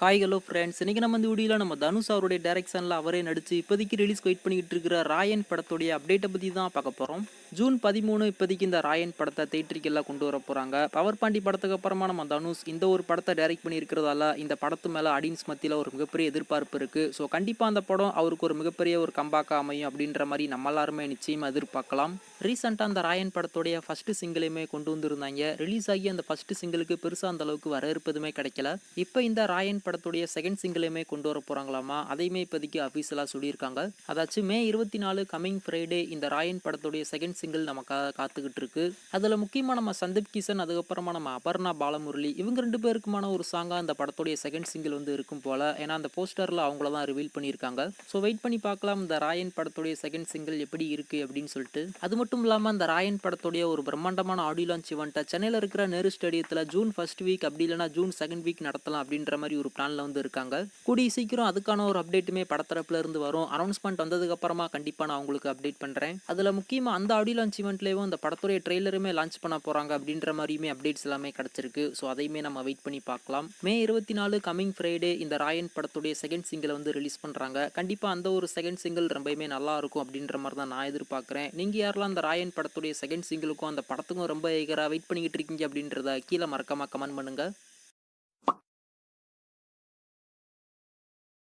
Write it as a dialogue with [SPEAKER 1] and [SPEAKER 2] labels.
[SPEAKER 1] Hi hello friends, இன்னைக்கு நம்ம இந்த வீடியோவில் நம்ம தனுஷ் அவருடைய டைரக்ஷனில் அவரே நடிச்சு இப்போதைக்கு ரிலீஸ் வெயிட் பண்ணிக்கிட்டு இருக்கிற ராயன் படத்துடைய அப்டேட்டை பற்றி தான் பார்க்க போகிறோம். ஜூன் 13 இப்போதைக்கு இந்த ராயன் படத்தை தேட்டருக்கெல்லாம் கொண்டு வர போகிறாங்க. பவர் பாண்டி படத்துக்கு அப்புறமா நம்ம தனுஷ் இந்த ஒரு படத்தை டைரக்ட் பண்ணியிருக்கிறதால இந்த படத்து மேலே ஆடியன்ஸ் மத்தியில் ஒரு மிகப்பெரிய எதிர்பார்ப்பு இருக்குது. ஸோ கண்டிப்பாக அந்த படம் அவருக்கு ஒரு மிகப்பெரிய ஒரு கம்பாக்காக அமையும் அப்படின்ற மாதிரி நம்ம எல்லாருமே நிச்சயமாக எதிர்பார்க்கலாம். ரீசெண்டாக அந்த ராயன் படத்துடைய ஃபர்ஸ்ட் சிங்கிளையுமே கொண்டு வந்திருந்தாங்க. ரிலீஸ் ஆகி அந்த ஃபர்ஸ்ட் சிங்கிளுக்கு பெருசாக அந்த அளவுக்கு வரவேற்பதுமே கிடைக்கல. இப்போ இந்த ராயன் படத்துடைய செகண்ட் சிங்கிளையுமே கொண்டு வர போறாங்களாமா. அதையுமே இப்போதைக்கு அஃபீஷியலாக சொல்லியிருக்காங்க. அதாச்சும் மே 24 கமிங் ஃப்ரைடே இந்த ராயன் படத்துடைய செகண்ட் சிங்கிள் நமக்காக காத்துக்கிட்டு இருக்கு. அதில் முக்கியமாக நம்ம சந்தீப் கிஷன், அதுக்கப்புறமா நம்ம அபர்ணா பாலமுரளி, இவங்க 2 பேருக்குமான ஒரு சாங்காக அந்த படத்துடைய செகண்ட் சிங்கிள் வந்து இருக்கும் போல. ஏன்னா அந்த போஸ்டரில் அவங்கள தான் ரிவீல் பண்ணியிருக்காங்க. ஸோ வெயிட் பண்ணி பார்க்கலாம் இந்த ராயன் படத்துடைய செகண்ட் சிங்கிள் எப்படி இருக்கு அப்படின்னு சொல்லிட்டு. அது மட்டும் இல்லாமல் அந்த ராயன் படத்துடைய ஒரு பிரம்மாண்டமான ஆடியோ லான்ச் இவெண்ட்டை சென்னையில் இருக்கிற நேரு ஸ்டேடியத்தில் ஜூன் ஃபர்ஸ்ட் வீக் அப்படி இல்லைனா ஜூன் செகண்ட் வீக் நடத்தலாம் அப்படின்ற மாதிரி ஒரு பிளான்ல வந்து இருக்காங்க. கூடிய சீக்கிரம் அதுக்கான ஒரு அப்டேட்டுமே படத்தரப்புல இருந்து வரும். அனௌன்ஸ்மெண்ட் வந்ததுக்கு அப்புறமா கண்டிப்பா நான் உங்களுக்கு அப்டேட் பண்றேன். அதுல முக்கியமா அந்த ஆடியோ லான்ச் ஈவெண்ட்லயும் அந்த படத்துடைய ட்ரெய்லருமே லான்ச் பண்ண போறாங்க அப்படின்ற மாதிரியுமே அப்டேட்ஸ் எல்லாமே கிடைச்சிருக்கு. ஸோ அதையுமே நம்ம வெயிட் பண்ணி பார்க்கலாம். மே 24 கமிங் ஃப்ரைடே இந்த ராயன் படத்துடைய செகண்ட் சிங்கிள் வந்து ரிலீஸ் பண்றாங்க. கண்டிப்பா அந்த ஒரு செகண்ட் சிங்கிள் ரொம்பவுமே நல்லா இருக்கும் அப்படின்ற மாதிரி தான் நான் எதிர்பார்க்கிறேன். நீங்க யாரெல்லாம் அந்த ராயன் படத்துடைய செகண்ட் சிங்கிளுக்கும் அந்த படத்துக்கும் ரொம்ப வெயிட் பண்ணிக்கிட்டு இருக்கீங்க அப்படின்றத கீழே மறக்காம கமெண்ட் பண்ணுங்க.